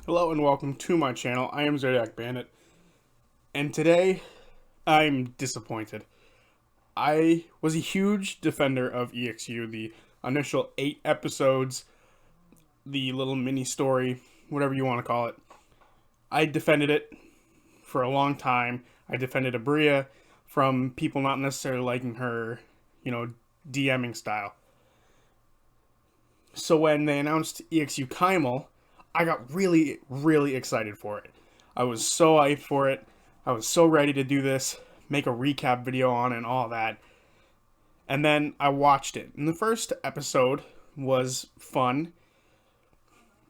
Hello and welcome to my channel. I am Zodiac Bandit, and today I'm disappointed. I was a huge defender of EXU, the initial 8 episodes, the little mini story, whatever you want to call it. I defended it for a long time. I defended Abria from people not necessarily liking her, DMing style. So when they announced EXU Kymal, I got really, really excited for it. I was so hyped for it. I was so ready to do this, make a recap video on it and all that. And then I watched it. And the first episode was fun.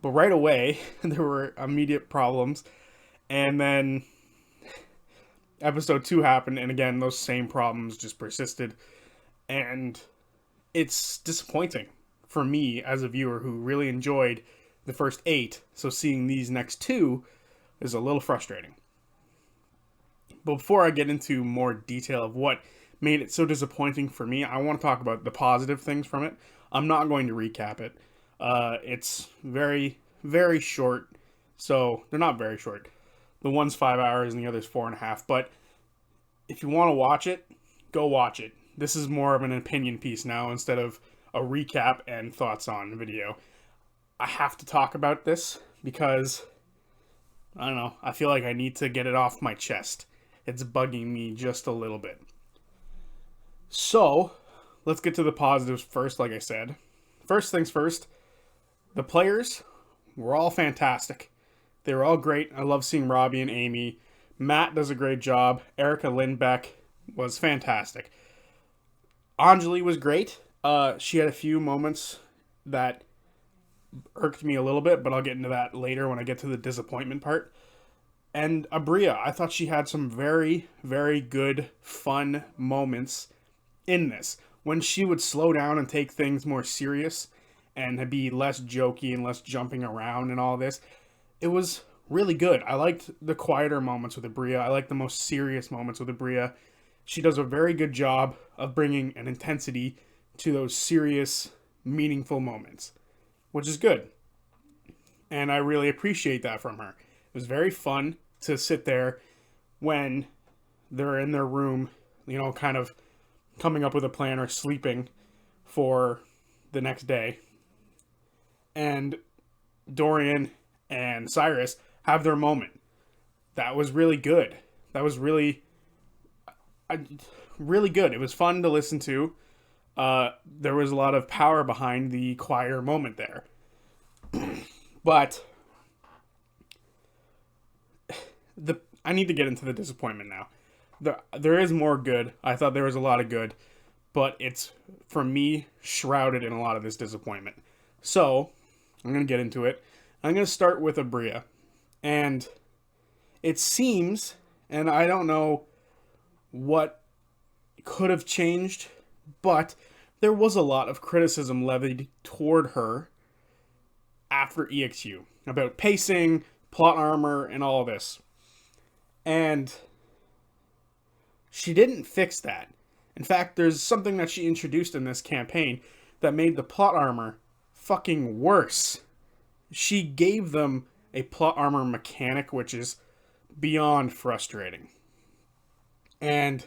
But right away, there were immediate problems. And then episode 2 happened, and again, those same problems just persisted. And it's disappointing for me as a viewer who really enjoyed the first 8, so seeing these next 2 is a little frustrating. But before I get into more detail of what made it so disappointing for me, I want to talk about the positive things from it. I'm not going to recap it. It's very, very short, so they're not very short. The one's 5 hours and the other's 4.5, but if you want to watch it, go watch it. This is more of an opinion piece now instead of a recap and thoughts on video. I have to talk about this because, I don't know, I feel like I need to get it off my chest. It's bugging me just a little bit. So, let's get to the positives first, like I said. First things first, the players were all fantastic. They were all great. I love seeing Robbie and Amy. Matt does a great job. Erica Lindbeck was fantastic. Anjali was great. She had a few moments that irked me a little bit, but I'll get into that later when I get to the disappointment part. And Abria, I thought she had some very, very good, fun moments in this. When she would slow down and take things more serious and be less jokey and less jumping around and all this, it was really good. I liked the quieter moments with Abria. I liked the most serious moments with Abria. She does a very good job of bringing an intensity to those serious, meaningful moments, which is good. And I really appreciate that from her. It was very fun to sit there when they're in their room, kind of coming up with a plan or sleeping for the next day. And Dorian and Cyrus have their moment. That was really good. That was really good. It was fun to listen to. There was a lot of power behind the choir moment there. But I need to get into the disappointment now. There is more good. I thought there was a lot of good, but it's, for me, shrouded in a lot of this disappointment. So, I'm going to get into it. I'm going to start with Abria. And it seems, and I don't know what could have changed, but there was a lot of criticism levied toward her after EXU about pacing, plot armor, and all this. And she didn't fix that. In fact, there's something that she introduced in this campaign that made the plot armor fucking worse. She gave them a plot armor mechanic which is beyond frustrating. And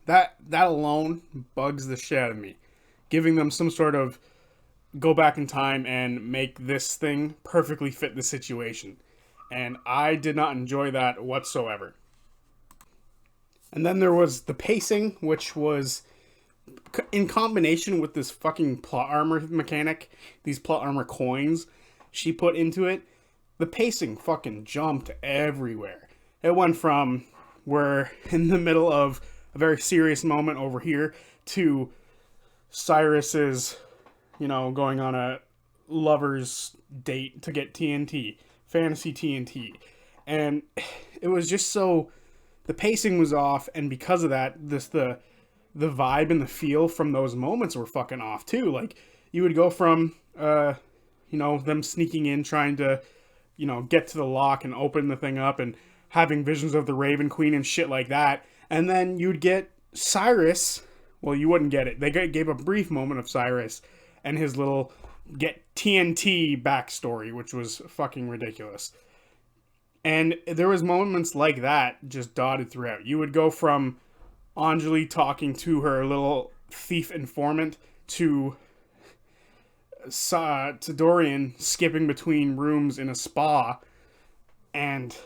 that alone bugs the shit out of me. Giving them some sort of go back in time and make this thing perfectly fit the situation. And I did not enjoy that whatsoever. And then there was the pacing, which was in combination with this fucking plot armor mechanic, these plot armor coins she put into it. The pacing fucking jumped everywhere. It went from we're in the middle of a very serious moment over here to Cyrus's, going on a lover's date to get TNT, fantasy TNT. And it was just so, the pacing was off, and because of that, the vibe and the feel from those moments were fucking off too. Like, you would go from, them sneaking in, trying to, get to the lock and open the thing up and having visions of the Raven Queen and shit like that. And then you'd get Cyrus. Well, you wouldn't get it. They gave a brief moment of Cyrus and his little get TNT backstory, which was fucking ridiculous. And there was moments like that just dotted throughout. You would go from Anjali talking to her little thief informant to Dorian skipping between rooms in a spa and,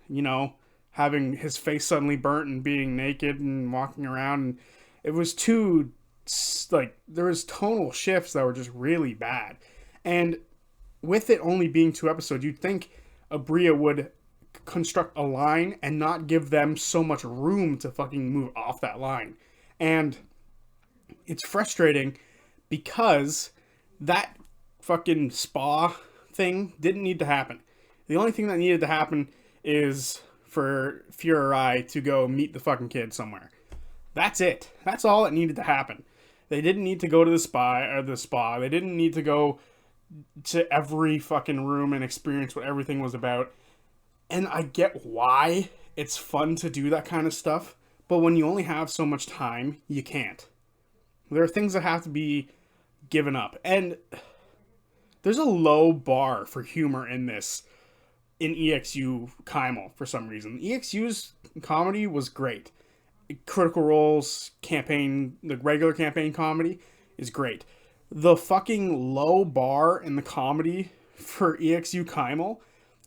you know, having his face suddenly burnt and being naked and walking around. And it was there was tonal shifts that were just really bad. And with it only being 2 episodes, you'd think Abria would construct a line and not give them so much room to fucking move off that line. And it's frustrating because that fucking spa thing didn't need to happen. The only thing that needed to happen is for Fy'ra to go meet the fucking kid somewhere. That's it. That's all that needed to happen. They didn't need to go to the spa. They didn't need to go to every fucking room and experience what everything was about. And I get why it's fun to do that kind of stuff, but when you only have so much time, you can't. There are things that have to be given up. And there's a low bar for humor in this, in EXU Kymal, for some reason. EXU's comedy was great. Critical Role's campaign, the regular campaign comedy, is great. The fucking low bar in the comedy for EXU Kymal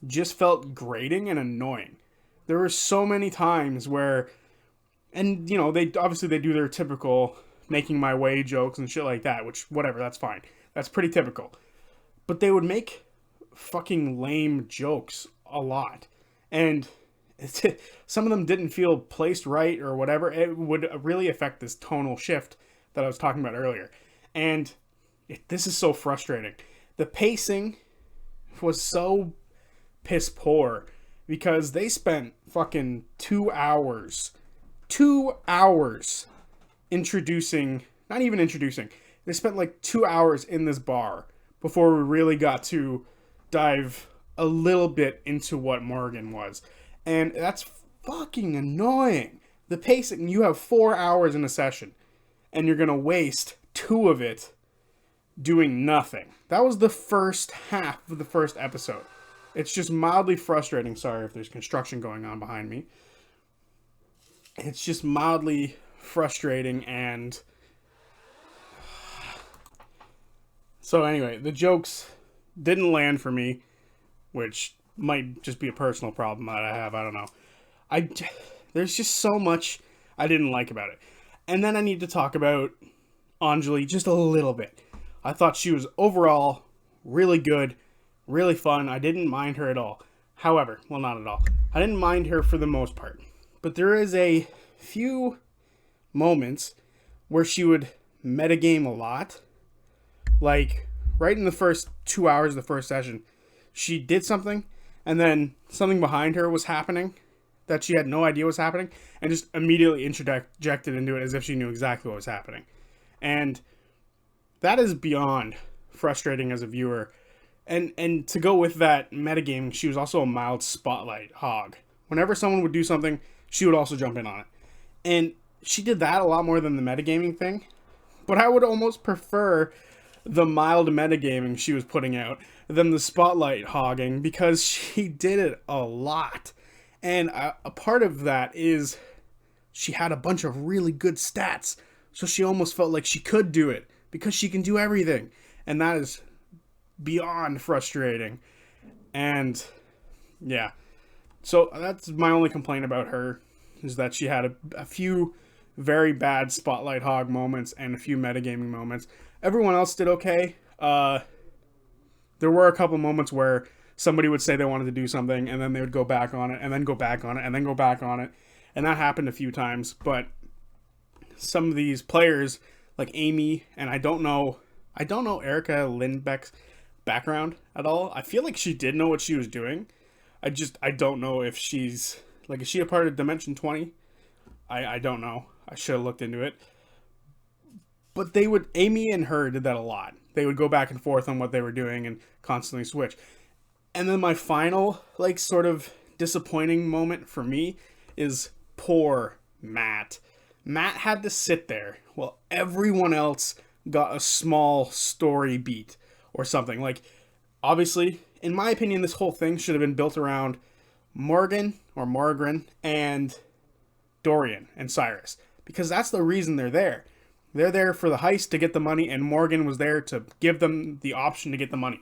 just felt grating and annoying. There were so many times where, and you know, they do their typical making my way jokes and shit like that, which, whatever, that's fine. That's pretty typical. But they would make fucking lame jokes a lot. And some of them didn't feel placed right or whatever. It would really affect this tonal shift that I was talking about earlier. And this is so frustrating. The pacing was so piss poor because they spent fucking 2 hours not even introducing, they spent like 2 hours in this bar before we really got to dive a little bit into what Morgan was. And that's fucking annoying. The pacing, you have 4 hours in a session and you're gonna waste 2 of it doing nothing. That was the first half of the first episode. It's just mildly frustrating. Sorry if there's construction going on behind me. It's just mildly frustrating. And so anyway, the jokes didn't land for me, which might just be a personal problem that I have. I don't know. There's just so much I didn't like about it. And then I need to talk about Anjali just a little bit. I thought she was overall really good, really fun. I didn't mind her at all. However, well, not at all. I didn't mind her for the most part. But there is a few moments where she would metagame a lot. Like, right in the first 2 hours of the first session, she did something, and then something behind her was happening that she had no idea was happening, and just immediately interjected into it as if she knew exactly what was happening. And that is beyond frustrating as a viewer. And to go with that metagaming, she was also a mild spotlight hog. Whenever someone would do something, she would also jump in on it. And she did that a lot more than the metagaming thing. But I would almost prefer the mild metagaming she was putting out than the spotlight hogging, because she did it a lot. And a part of that is she had a bunch of really good stats. So she almost felt like she could do it because she can do everything. And that is beyond frustrating. And yeah. So that's my only complaint about her, is that she had a few very bad spotlight hog moments and a few metagaming moments. Everyone else did okay. There were a couple moments where somebody would say they wanted to do something, and then they would go back on it, and then go back on it, and then go back on it. And that happened a few times. But some of these players, like Amy, and I don't know Erica Lindbeck's background at all. I feel like she did know what she was doing. I don't know if she's, like, is she a part of Dimension 20? I don't know. I should have looked into it. But Amy and her did that a lot. They would go back and forth on what they were doing and constantly switch. And then my final, like, sort of disappointing moment for me is poor Matt. Matt had to sit there while everyone else got a small story beat, or something. Like, obviously, in my opinion, this whole thing should have been built around Morgan or Margaret and Dorian and Cyrus, because that's the reason they're there. They're there for the heist to get the money, and Morgan was there to give them the option to get the money.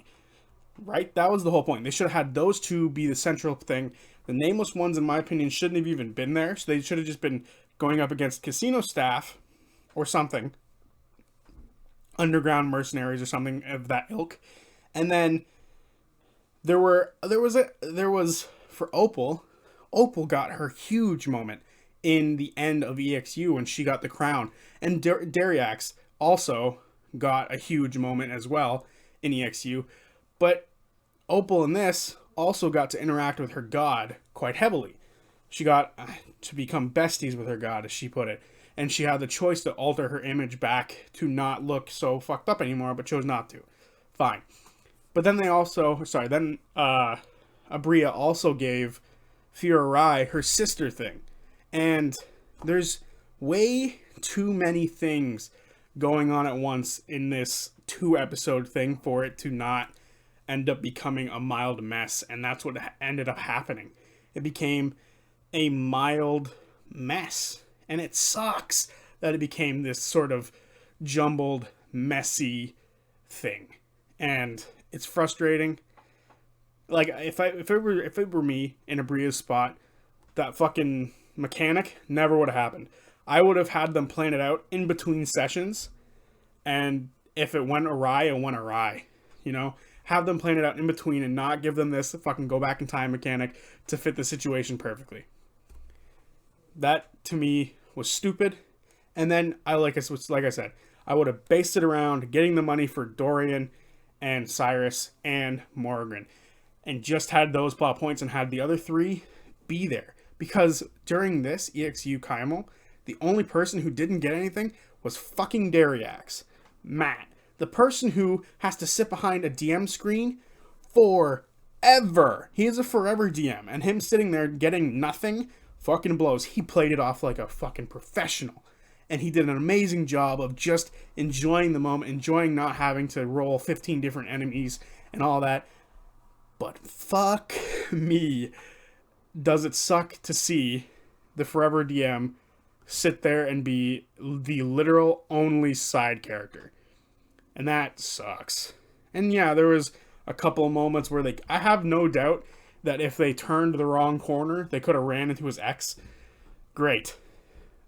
Right? That was the whole point. They should have had those two be the central thing. The nameless ones, in my opinion, shouldn't have even been there. So they should have just been going up against casino staff or something. Underground mercenaries or something of that ilk. And then there was for Opal. Opal got her huge moment in the end of EXU when she got the crown. And Dariax also got a huge moment as well in EXU. But Opal in this also got to interact with her god quite heavily. She got to become besties with her god, as she put it. And she had the choice to alter her image back to not look so fucked up anymore, but chose not to. Fine. But then Abria also gave Fy'ra her sister thing. And there's way too many things going on at once in this 2-episode thing for it to not end up becoming a mild mess. And that's what ended up happening. It became a mild mess. And it sucks that it became this sort of jumbled, messy thing. And it's frustrating. Like, if it were me in Abria's spot, that fucking mechanic never would have happened. I would have had them plan it out in between sessions, and if it went awry, it went awry. You know? Have them plan it out in between and not give them this fucking go back in time mechanic to fit the situation perfectly. That, to me, was stupid. And then, like I said, I would have based it around getting the money for Dorian and Cyrus and Morgan, and just had those plot points and had the other three be there. Because during this EXU Kymal, the only person who didn't get anything was fucking Dariax. Matt. The person who has to sit behind a DM screen forever. He is a forever DM. And him sitting there getting nothing fucking blows. He played it off like a fucking professional. And he did an amazing job of just enjoying the moment, enjoying not having to roll 15 different enemies and all that. But fuck me. Does it suck to see the forever DM sit there and be the literal only side character. And that sucks. And yeah, there was a couple of moments where I have no doubt that if they turned the wrong corner, they could have ran into his ex. Great.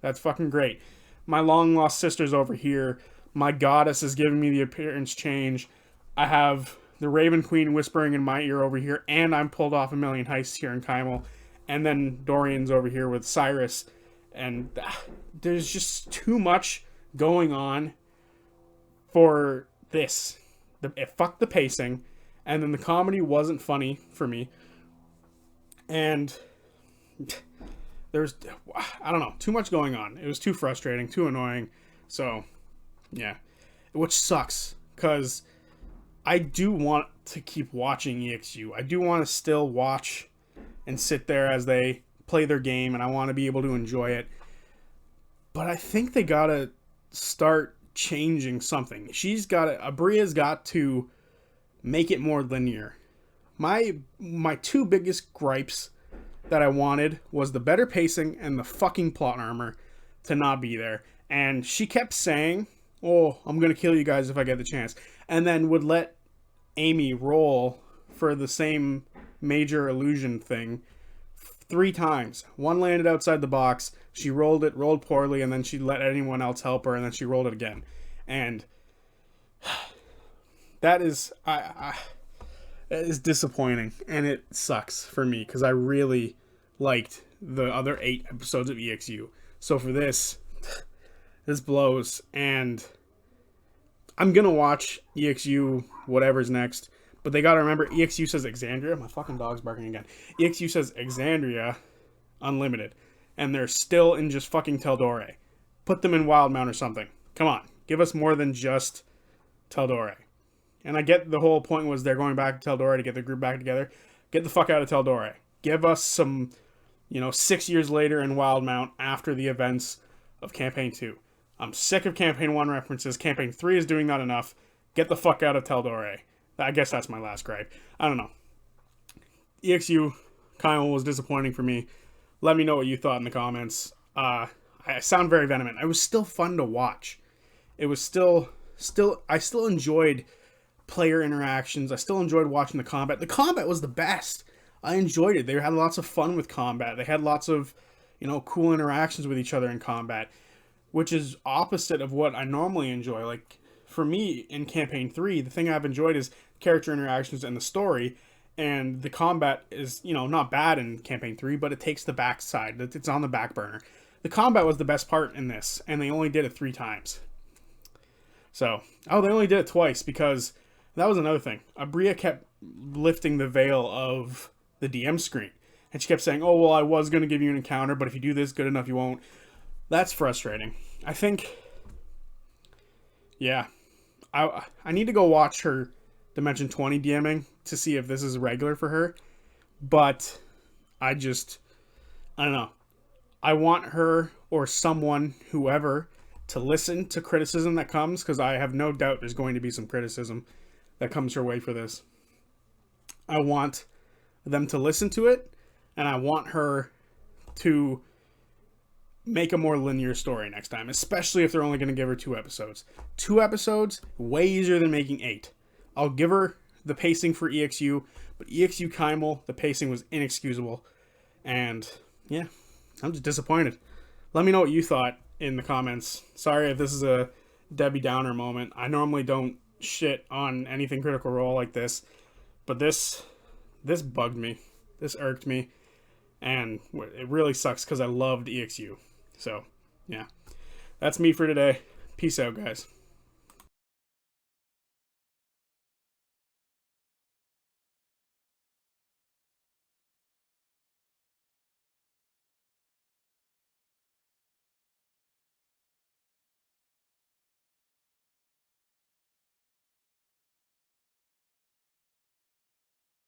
That's fucking great. My long lost sister's over here. My goddess is giving me the appearance change. I have the Raven Queen whispering in my ear over here, and I'm pulled off a million heists here in Kymal. And then Dorian's over here with Cyrus. And there's just too much going on for this. It fucked the pacing. And then the comedy wasn't funny for me. And there's, I don't know, too much going on. It was too frustrating, too annoying. So, yeah. Which sucks, because I do want to keep watching EXU. I do want to still watch and sit there as they play their game, and I want to be able to enjoy it. But I think they gotta start changing something. Abria's got to make it more linear. My two biggest gripes that I wanted was the better pacing and the fucking plot armor to not be there. And she kept saying, "Oh, I'm gonna kill you guys if I get the chance," and then would let Amy roll for the same major illusion thing 3 times. One landed outside the box. She rolled poorly, and then she let anyone else help her, and then she rolled it again. And that is it is disappointing, and it sucks for me because I really liked the other 8 episodes of EXU. So for this blows, and I'm gonna watch EXU whatever's next. But they gotta remember, EXU says Exandria. My fucking dog's barking again. EXU says Exandria Unlimited. And they're still in just fucking Teldore. Put them in Wildmount or something. Come on. Give us more than just Teldore. And I get the whole point was they're going back to Teldore to get the group back together. Get the fuck out of Teldore. Give us some, 6 years later in Wildmount after the events of Campaign 2. I'm sick of Campaign 1 references. Campaign 3 is doing that enough. Get the fuck out of Teldore. I guess that's my last gripe. I don't know. EXU Kymal was disappointing for me. Let me know what you thought in the comments. I sound very vehement. It was still fun to watch. It was I still enjoyed player interactions. I still enjoyed watching the combat. The combat was the best. I enjoyed it. They had lots of fun with combat. They had lots of, cool interactions with each other in combat, which is opposite of what I normally enjoy. Like, for me, in Campaign 3, the thing I've enjoyed is character interactions and the story, and the combat is, not bad in Campaign 3, but it takes the backside. It's on the back burner. The combat was the best part in this, and they only did it 3 times. So, they only did it twice, because that was another thing. Abria kept lifting the veil of the DM screen, and she kept saying, oh, well, I was going to give you an encounter, but if you do this good enough, you won't. That's frustrating. I think, yeah, I need to go watch her Dimension 20 DMing to see if this is regular for her, but I don't know. I want her or someone, whoever, to listen to criticism that comes, because I have no doubt there's going to be some criticism that comes her way for this. I want them to listen to it, and I want her to make a more linear story next time, especially if they're only going to give her 2 episodes. 2 episodes, way easier than making 8. I'll give her the pacing for EXU, but EXU Kymal, the pacing was inexcusable. And, yeah, I'm just disappointed. Let me know what you thought in the comments. Sorry if this is a Debbie Downer moment. I normally don't shit on anything Critical Role like this, but this bugged me. This irked me. And it really sucks because I loved EXU. So, yeah. That's me for today. Peace out, guys.